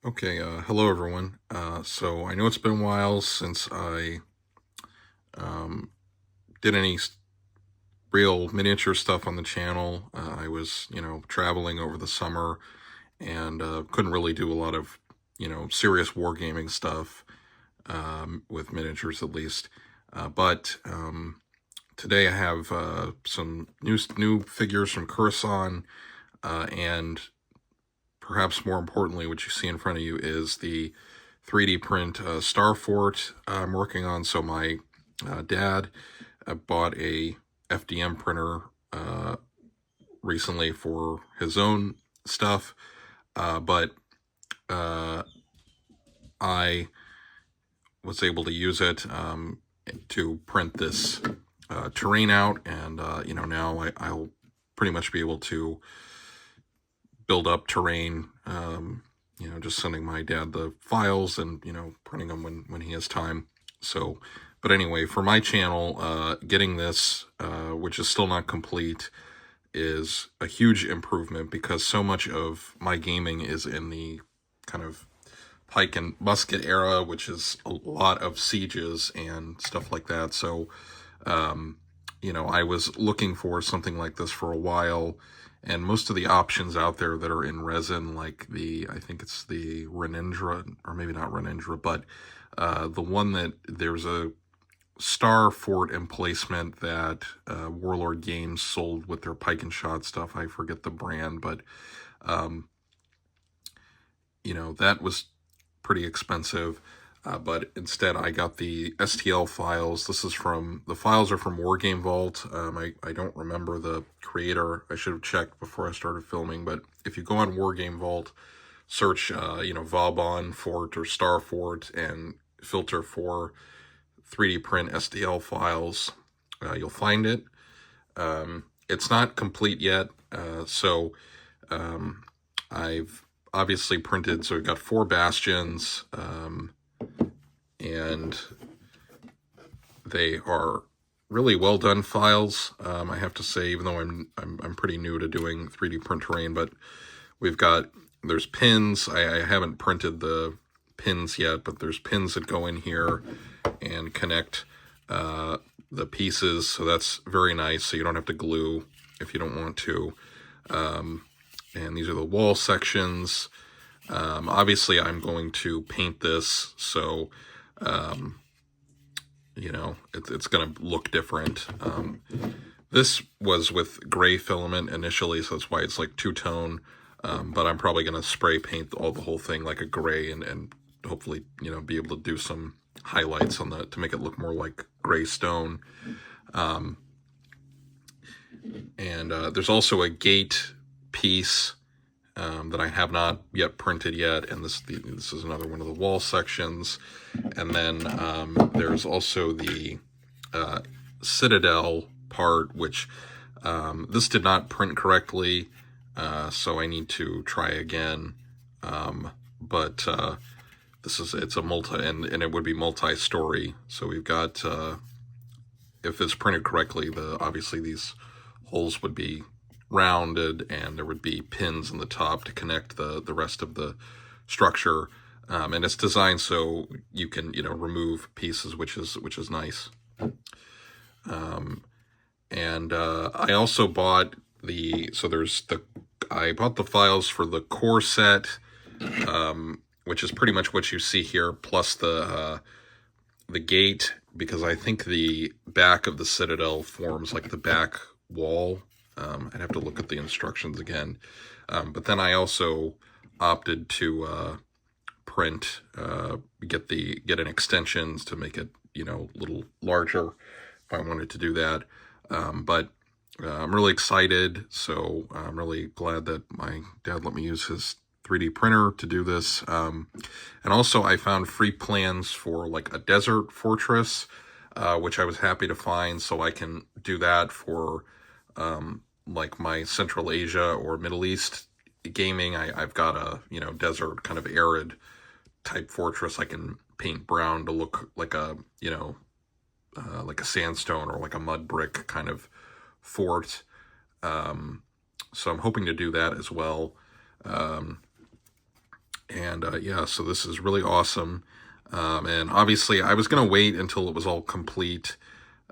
Okay, hello everyone. So I know it's been a while since I um, did any real miniature stuff on the channel. I was, traveling over the summer and couldn't really do a lot of, serious wargaming stuff with miniatures at least. But today I have some new figures from Khurasan, and perhaps more importantly, what you see in front of you is the 3D print Star Fort I'm working on. So my dad bought a FDM printer recently for his own stuff, but I was able to use it to print this terrain out, and now I'll pretty much be able to build up terrain. Just sending my dad the files and printing them when he has time. So, but anyway, for my channel, getting this, which is still not complete, is a huge improvement because so much of my gaming is in the kind of pike and musket era, which is a lot of sieges and stuff like that. So, I was looking for something like this for a while, and most of the options out there that are in resin, like I think it's the Renindra, or maybe not Renindra, but the one that there's a Star Fort emplacement that Warlord Games sold with their pike and shot stuff. I forget the brand, but that was pretty expensive. But instead, I got the STL files. The files are from Wargame Vault. I don't remember the creator. I should have checked before I started filming. But if you go on Wargame Vault, search, Vauban Fort or Star Fort and filter for 3D print STL files, you'll find it. It's not complete yet, so I've obviously printed, so we've got 4 bastions, and they are really well done files. I have to say, even though I'm pretty new to doing 3D print terrain, but there's pins. I haven't printed the pins yet, but there's pins that go in here and connect the pieces, so that's very nice. So you don't have to glue if you don't want to. And these are the wall sections. Obviously, I'm going to paint this, so it's going to look different. This was with gray filament initially, so that's why it's like two-tone. But I'm probably going to spray paint the whole thing like a gray, and hopefully be able to do some highlights on to make it look more like gray stone. And there's also a gate piece that I have not yet printed yet, and this is another one of the wall sections. And then there's also the citadel part, which this did not print correctly, so I need to try again. But it's a and it would be multi-story. So we've got, if it's printed correctly, obviously these holes would be rounded, and there would be pins in the top to connect the rest of the structure. And it's designed so you can remove pieces, which is nice. And I also bought I bought the files for the core set, which is pretty much what you see here, plus the gate, because I think the back of the citadel forms like the back wall. I'd have to look at the instructions again. But then I also opted to print, get an extensions to make it, a little larger if I wanted to do that. But I'm really excited, so I'm really glad that my dad let me use his 3D printer to do this. And also I found free plans for like a desert fortress, which I was happy to find, so I can do that for like my Central Asia or Middle East gaming. I've got a desert, kind of arid type fortress I can paint brown to look like a like a sandstone or like a mud brick kind of fort. So I'm hoping to do that as well. And yeah, so this is really awesome. And obviously, I was going to wait until it was all complete,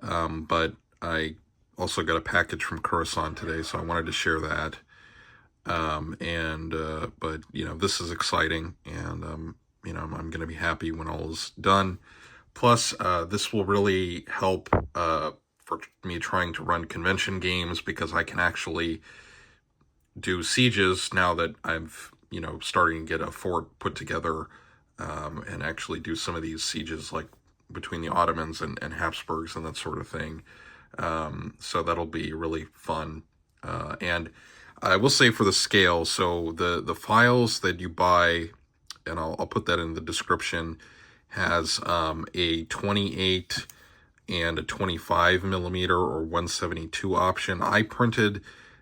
but I also got a package from Khurasan today, so I wanted to share that. But this is exciting, and I'm going to be happy when all is done. Plus, this will really help for me trying to run convention games, because I can actually do sieges now that I've starting to get a fort put together, and actually do some of these sieges like between the Ottomans and Habsburgs and that sort of thing. So that'll be really fun. And I will say, for the scale, so the files that you buy, and I'll put that in the description, has a 28 and a 25 millimeter or 172 option. I printed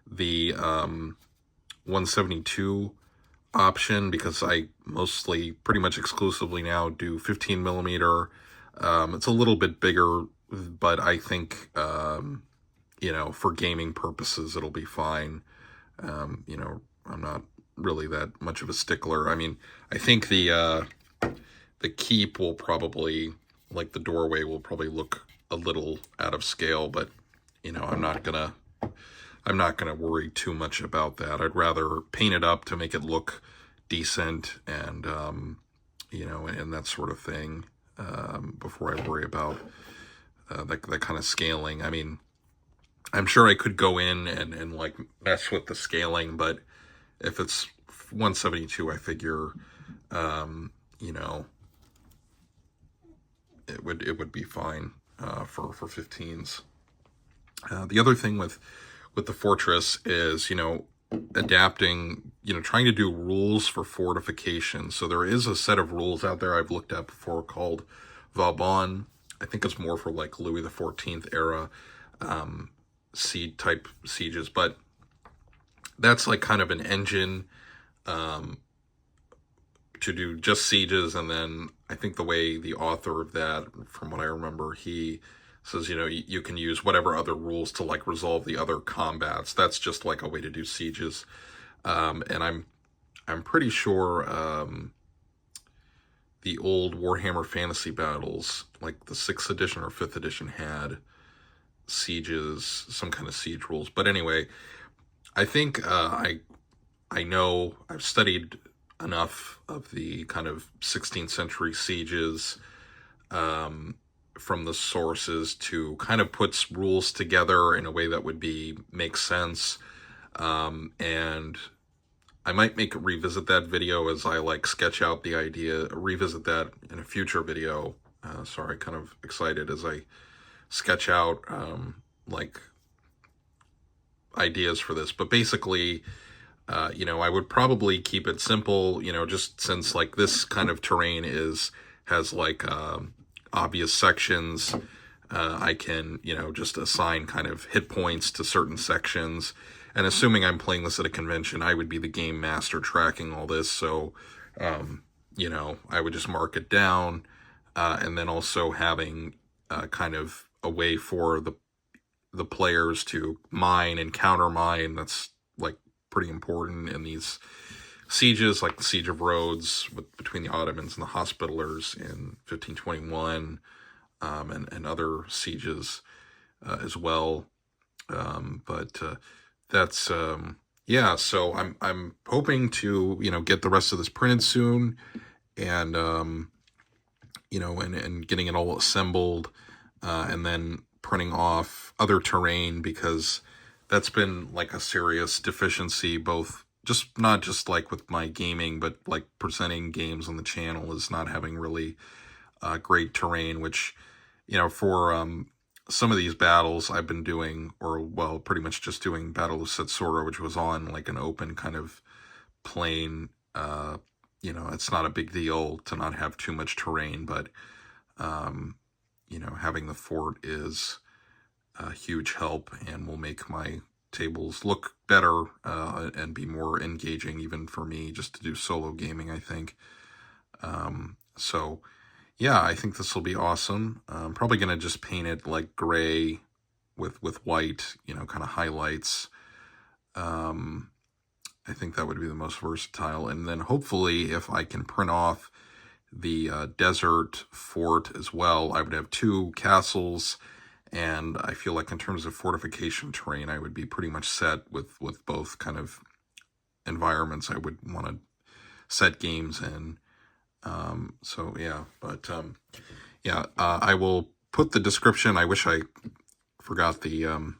the 172 option because I mostly, pretty much exclusively now, do 15 millimeter. It's a little bit bigger, but I think for gaming purposes it'll be fine. I'm not really that much of a stickler. I mean, I think the keep will probably, like the doorway, will probably look a little out of scale, but I'm not gonna worry too much about that. I'd rather paint it up to make it look decent, and and that sort of thing, before I worry about that kind of scaling. I mean, I'm sure I could go in and like mess with the scaling, but if it's 172, I figure it would be fine for 15s. The other thing with the fortress is adapting, trying to do rules for fortification. So there is a set of rules out there I've looked at before called Vauban. I think it's more for like Louis the 14th era siege type sieges, but that's like kind of an engine to do just sieges. And then I think the way the author of that, from what I remember, he says, you can use whatever other rules to like resolve the other combats. That's just like a way to do sieges. And I'm pretty sure the old Warhammer Fantasy Battles, like the 6th edition or 5th edition, had sieges, some kind of siege rules. But anyway, I think I know I've studied enough of the kind of 16th century sieges from the sources to kind of put rules together in a way that would make sense. And I might revisit that video as I like sketch out the idea, revisit that in a future video. Sorry, kind of excited as I sketch out like ideas for this. But basically, I would probably keep it simple, just since like this kind of terrain has like obvious sections. I can, just assign kind of hit points to certain sections. And assuming I'm playing this at a convention, I would be the game master tracking all this. So, I would just mark it down, and then also having kind of a way for the players to mine and counter mine. That's like pretty important in these sieges, like the Siege of Rhodes between the Ottomans and the Hospitallers in 1521, and other sieges as well. But that's yeah. So I'm hoping to get the rest of this printed soon, and and getting it all assembled, and then printing off other terrain, because that's been like a serious deficiency, both not just like with my gaming, but like presenting games on the channel, is not having really great terrain, which, for some of these battles I've been doing, or well, pretty much just doing Battle of Setsora, which was on like an open kind of plain. It's not a big deal to not have too much terrain, but having the fort is a huge help, and will make my tables look better and be more engaging, even for me, just to do solo gaming, I think. So yeah, I think this will be awesome. I'm probably going to just paint it like gray with white, kind of highlights. I think that would be the most versatile. And then hopefully if I can print off the desert fort as well, I would have 2 castles, and I feel like in terms of fortification terrain, I would be pretty much set with both kind of environments I would want to set games in. So yeah, but yeah, I will put the description. I wish I forgot the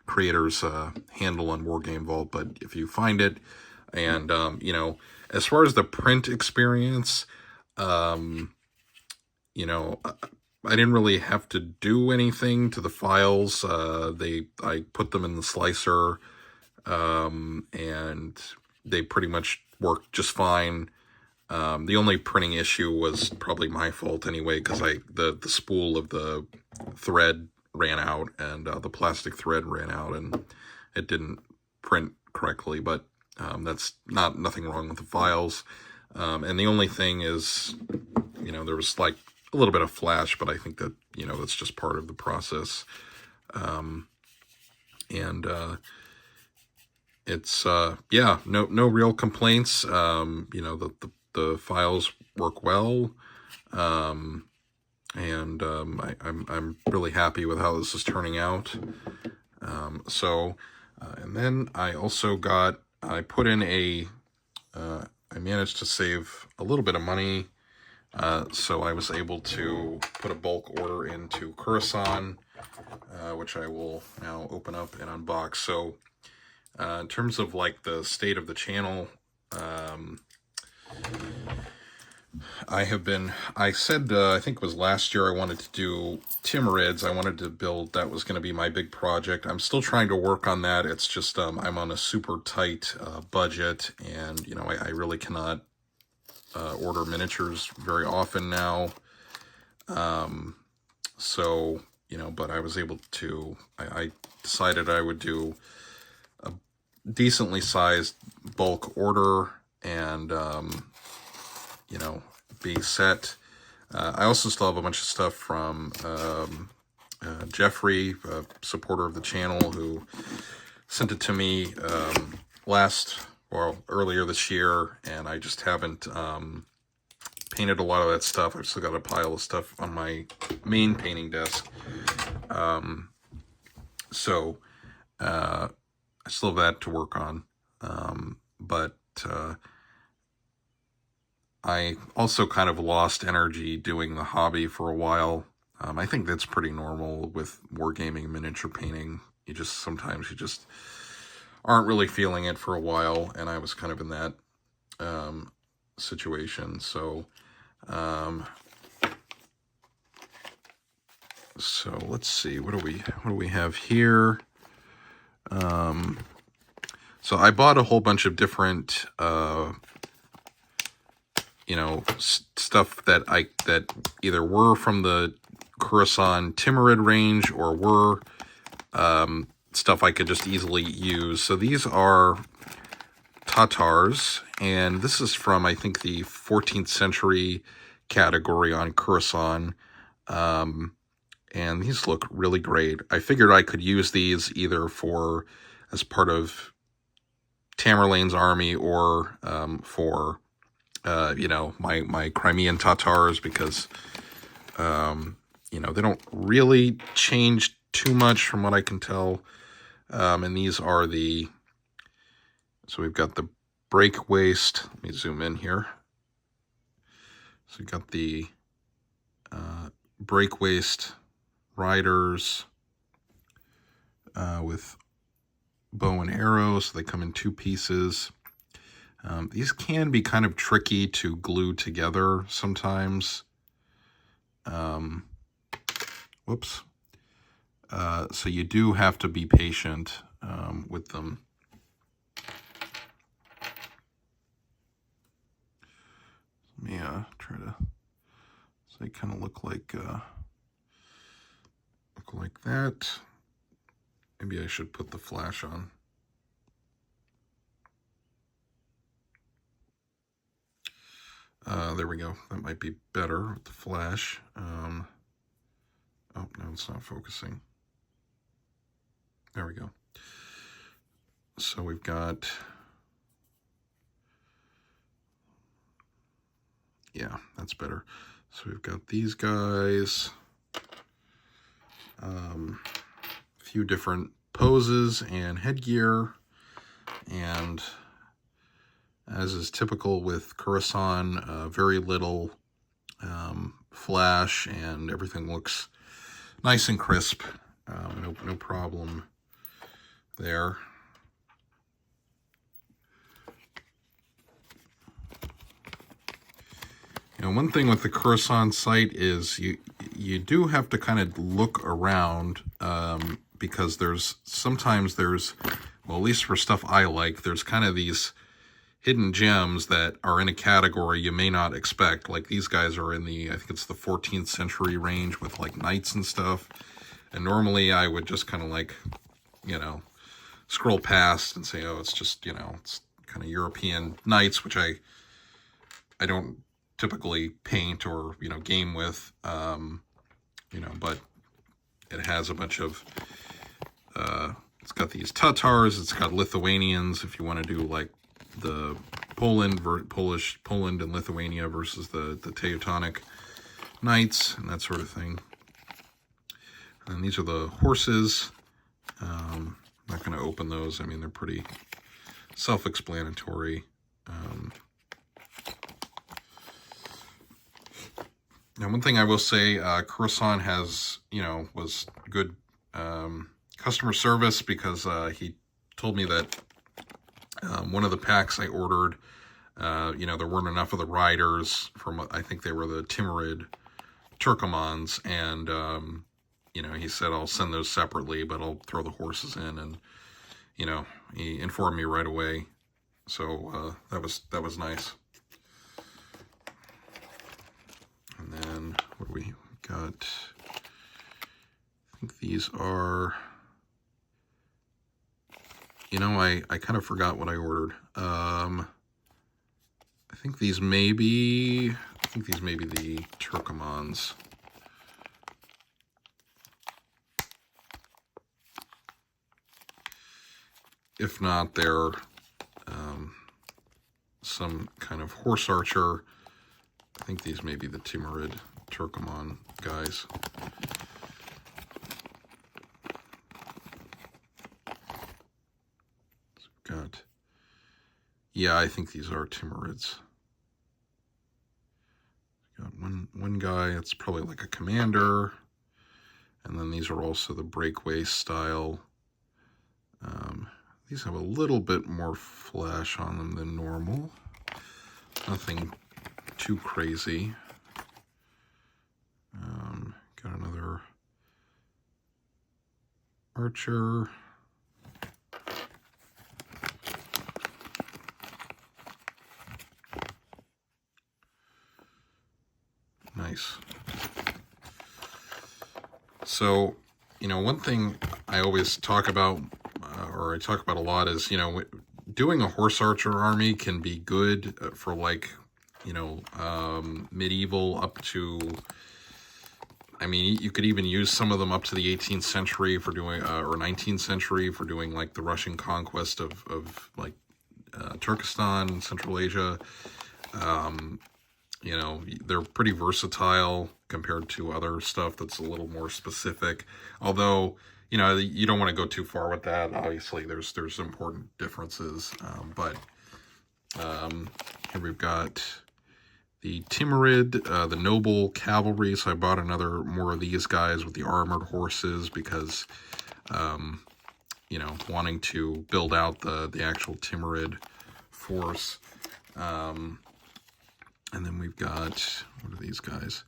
creator's handle on Wargame Vault, but if you find it, and you know, as far as the print experience, you know, I didn't really have to do anything to the files. I put them in the slicer, and they pretty much worked just fine. The only printing issue was probably my fault anyway, because the spool of the thread ran out, and the plastic thread ran out, and it didn't print correctly. But that's nothing wrong with the files. And the only thing is, you know, there was like a little bit of flash, but I think that, you know, that's just part of the process. It's yeah, no real complaints. You know, the files work well, and I'm really happy with how this is turning out. And then I also I put in I managed to save a little bit of money, so I was able to put a bulk order into Khurasan, which I will now open up and unbox. So in terms of like the state of the channel, I said, I think it was last year, I wanted to do Timurids. I wanted to build, that was going to be my big project. I'm still trying to work on that. It's just, I'm on a super tight budget, and, you know, I really cannot order miniatures very often now. So, you know, but I was able to, I decided I would do a decently sized bulk order, and, you know, be set. I also still have a bunch of stuff from Jeffrey, a supporter of the channel, who sent it to me earlier this year, and I just haven't painted a lot of that stuff. I've still got a pile of stuff on my main painting desk. So I still have that to work on. But I also kind of lost energy doing the hobby for a while. I think that's pretty normal with wargaming and miniature painting. Sometimes you just aren't really feeling it for a while, and I was kind of in that situation. So so let's see, what do we have here? So I bought a whole bunch of different you know, stuff that either were from the Khurasan Timurid range, or were stuff I could just easily use. So these are Tatars, and this is from, I think, the 14th century category on Khurasan. And these look really great. I figured I could use these either as part of Tamerlane's army, or for you know, my Crimean Tatars, because you know, they don't really change too much from what I can tell. And these are so we've got the break waist. Let me zoom in here. So we've got the break waist riders with bow and arrows. So they come in 2 pieces. These can be kind of tricky to glue together sometimes. Whoops. So you do have to be patient with them. Let me try to, so they kind of look like that. Maybe I should put the flash on. There we go. That might be better with the flash. Oh, no, it's not focusing. There we go. So we've got Yeah, that's better. So we've got these guys. A few different poses and headgear. And as is typical with Khurasan, very little flash, and everything looks nice and crisp. No problem there. You know, one thing with the Khurasan site is you do have to kind of look around, because sometimes there's, well, at least for stuff I like, there's kind of these hidden gems that are in a category you may not expect. Like these guys are in the, I think it's the 14th century range with like knights and stuff. And normally I would just kind of like, you know, scroll past and say, oh, it's just, you know, it's kind of European knights, which I don't typically paint or, you know, game with, you know, but it has a bunch of, it's got these Tatars, it's got Lithuanians, if you want to do like the Poland and Lithuania versus the Teutonic Knights and that sort of thing. And these are the horses. I'm not going to open those. I mean, they're pretty self-explanatory. Now, one thing I will say, Khurasan has, you know, was good customer service, because he told me that one of the packs I ordered, you know, there weren't enough of the riders from, I think they were the Timurid Turkomans, and, you know, he said, I'll send those separately, but I'll throw the horses in, and, you know, he informed me right away, so that was nice. And then, what do we got? I think these are, you know, I kind of forgot what I ordered. I think these may be the Turkomans. If not, they're some kind of horse archer. I think these may be the Timurid Turkoman guys. Got, yeah, I think these are Timurids. Got one guy, it's probably like a commander, and then these are also the breakaway style. These have a little bit more flash on them than normal. Nothing too crazy. Got another archer. Nice. So, you know, one thing I always talk about, or I talk about a lot, is, you know, doing a horse archer army can be good for, like, you know, medieval up to, I mean, you could even use some of them up to the 18th century for doing, or 19th century for doing, like, the Russian conquest of like, Turkestan, Central Asia. You know, they're pretty versatile compared to other stuff that's a little more specific. Although, you know, you don't want to go too far with that. Obviously, there's important differences. But here we've got the Timurid, the noble cavalry. So I bought more of these guys with the armored horses because, you know, wanting to build out the actual Timurid force. And then we've got, what are these guys?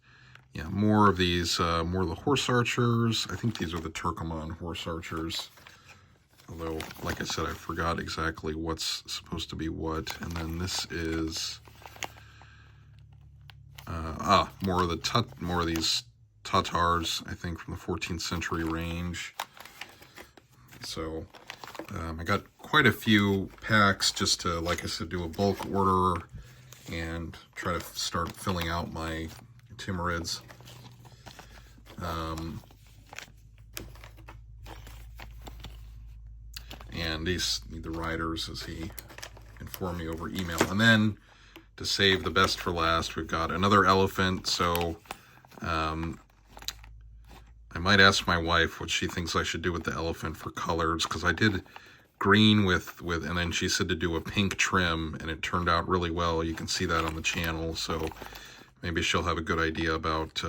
Yeah, more of these, more of the horse archers. I think these are the Turkoman horse archers. Although, like I said, I forgot exactly what's supposed to be what. And then this is, more of these Tatars, I think, from the 14th century range. So, I got quite a few packs just to, like I said, do a bulk order and try to start filling out my Timurids. And the riders, as he informed me over email. And then to save the best for last, we've got another elephant. So I might ask my wife what she thinks I should do with the elephant for colors, because I did green with, and then she said to do a pink trim, and it turned out really well. You can see that on the channel, so maybe she'll have a good idea about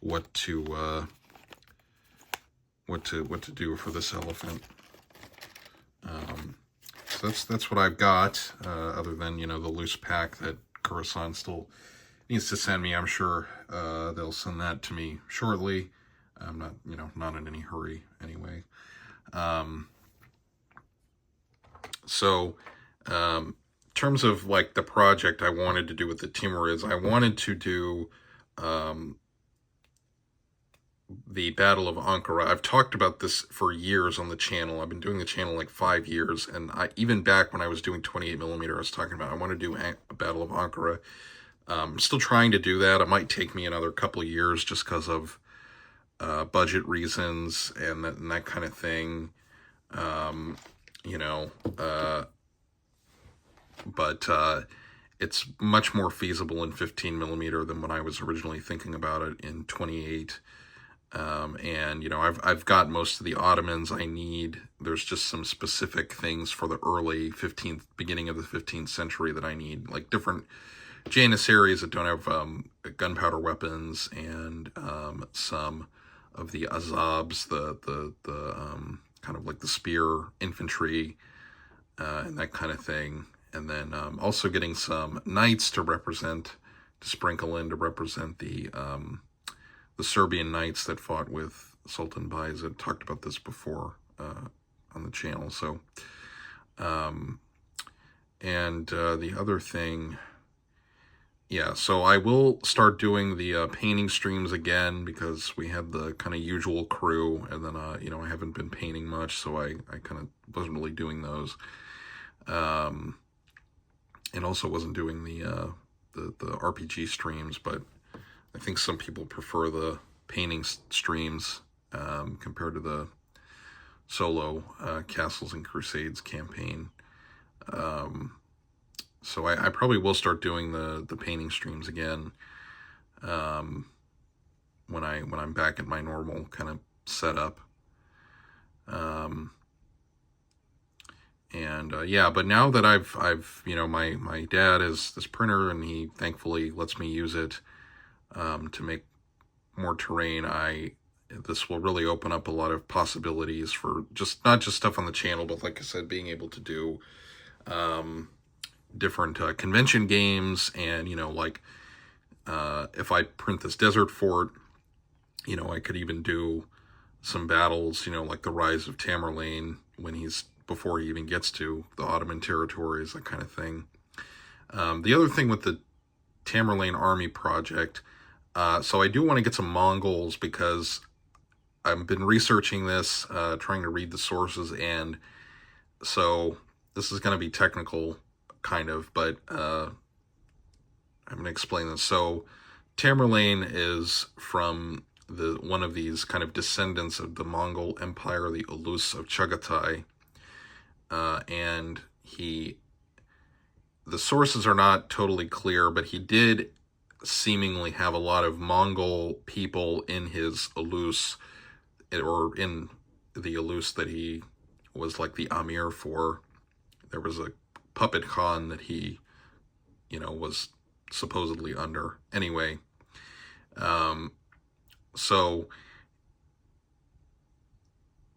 what to do for this elephant. So that's what I've got, other than, you know, the loose pack that Khurasan still needs to send me. I'm sure they'll send that to me shortly. I'm not, you know, not in any hurry anyway. So in terms of like the project I wanted to do with the Timurids, I wanted to do the Battle of Ankara. I've talked about this for years on the channel. I've been doing the channel like 5 years, and even back when I was doing 28mm, I was talking about I want to do a Battle of Ankara. I'm still trying to do that. It might take me another couple of years just because of budget reasons and that kind of thing. You know, but it's much more feasible in 15mm than when I was originally thinking about it in 28. And, you know, I've got most of the Ottomans I need. There's just some specific things for the early beginning of the 15th century that I need, like different Janissaries that don't have gunpowder weapons, and some of the Azabs, the kind of like the spear infantry, and that kind of thing. And then also getting some knights to sprinkle in to represent the Serbian knights that fought with Sultan Bayezid. Talked about this before on the channel. So, and the other thing, yeah, so I will start doing the painting streams again, because we had the kind of usual crew, and then, you know, I haven't been painting much, so I kind of wasn't really doing those. And also wasn't doing the RPG streams, but I think some people prefer the painting streams compared to the solo Castles and Crusades campaign. So I probably will start doing the painting streams again when I'm back at my normal kind of setup. And yeah, but now that I've you know, my dad has this printer, and he thankfully lets me use it to make more terrain. This will really open up a lot of possibilities for not just stuff on the channel, but like I said, being able to do different convention games. And, you know, like if I print this Desert Fort, you know, I could even do some battles, you know, like the Rise of Tamerlane before he even gets to the Ottoman territories, that kind of thing. The other thing with the Tamerlane army project, so I do want to get some Mongols, because I've been researching this, trying to read the sources, and so this is going to be technical, kind of, but I'm going to explain this. So Tamerlane is from one of these kind of descendants of the Mongol Empire, the Ulus of Chagatai, and the sources are not totally clear, but he did seemingly have a lot of Mongol people in his Ulus, or in the Ulus that he was like the Amir for. There was a puppet Khan that he, you know, was supposedly under. Anyway, so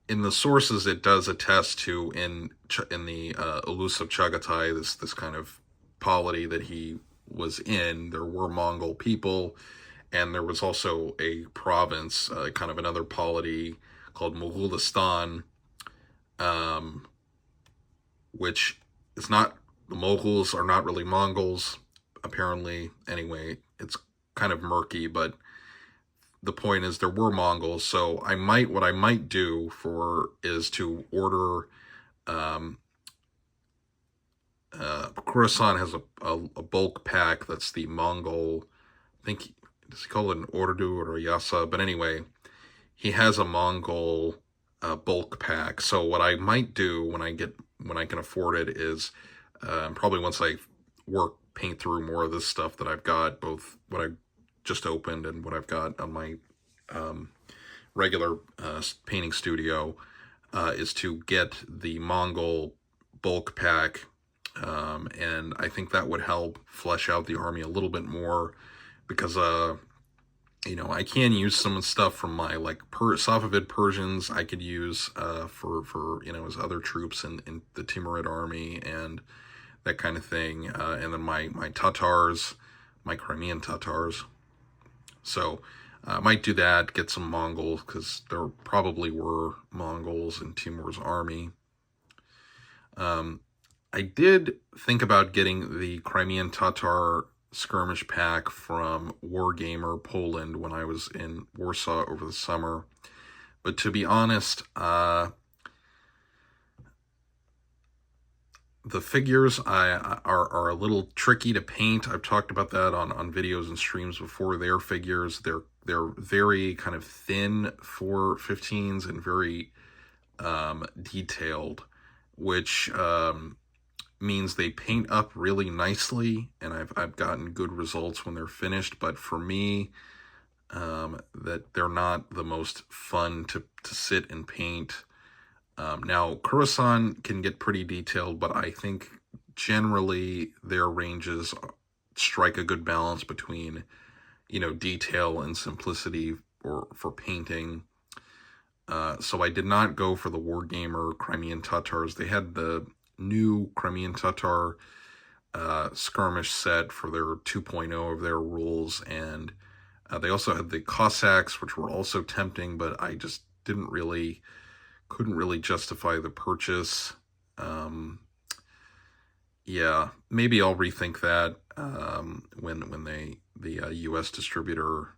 in the sources, it does attest to in the Ulus of Chagatai, this kind of polity that he was in, there were Mongol people, and there was also a province, kind of another polity called Moghulistan, which is not, the Moguls are not really Mongols, apparently. Anyway, it's kind of murky, but the point is there were Mongols. So what I might do is to order, Khurasan has a bulk pack that's the Mongol, I think, does he call it an Ordu or a Yasa? But anyway, he has a Mongol bulk pack. So what I might do when I can afford it is, probably once I work paint through more of this stuff that I've got, both what I just opened and what I've got on my regular painting studio, is to get the Mongol bulk pack, and I think that would help flesh out the army a little bit more, because you know, I can use some stuff from my like Safavid Persians I could use for you know, as other troops in the Timurid army and that kind of thing, and then my Tatars, my Crimean Tatars. So I might do that, get some Mongols, because there probably were Mongols in Timur's army. I did think about getting the Crimean Tatar skirmish pack from Wargamer Poland when I was in Warsaw over the summer. But to be honest, the figures are a little tricky to paint. I've talked about that on videos and streams before. Their figures, they're very kind of thin for 15s and very detailed, which means they paint up really nicely, and I've gotten good results when they're finished. But for me, that they're not the most fun to sit and paint. Now, Khurasan can get pretty detailed, but I think generally their ranges strike a good balance between, you know, detail and simplicity for painting. So I did not go for the Wargamer Crimean Tatars. They had the new Crimean Tatar skirmish set for their 2.0 of their rules, and they also had the Cossacks, which were also tempting, but I just couldn't really justify the purchase. Yeah, maybe I'll rethink that when the U.S. distributor,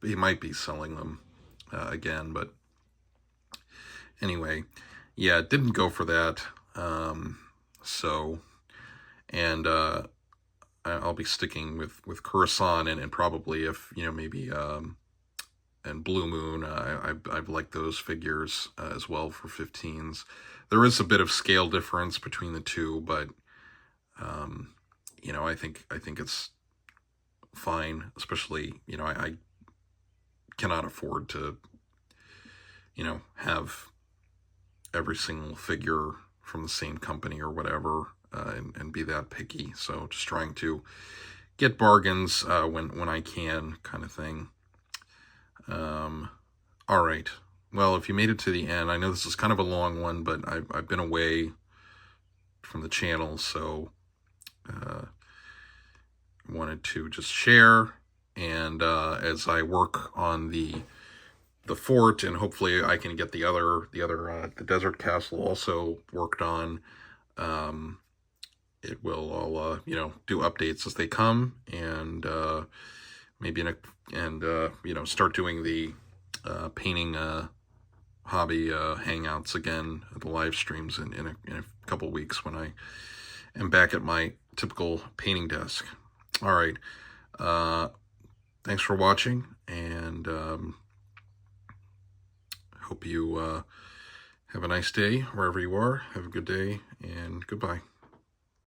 he might be selling them again, but anyway, yeah, didn't go for that. So, and I'll be sticking with Khurasan, and probably, if, you know, maybe and Blue Moon, I've liked those figures as well for 15s. There is a bit of scale difference between the two, but you know, I think it's fine. Especially, you know, I cannot afford to, you know, have every single figure from the same company or whatever, and be that picky. So just trying to get bargains when I can, kind of thing. All right. Well, if you made it to the end, I know this is kind of a long one, but I've been away from the channel, so wanted to just share. And as I work on the fort, and hopefully I can get the desert castle also worked on, it will all you know, do updates as they come, and maybe you know, start doing the painting hobby hangouts again, the live streams in a couple weeks when I am back at my typical painting desk. All right. Thanks for watching, and hope you have a nice day wherever you are. Have a good day, and goodbye.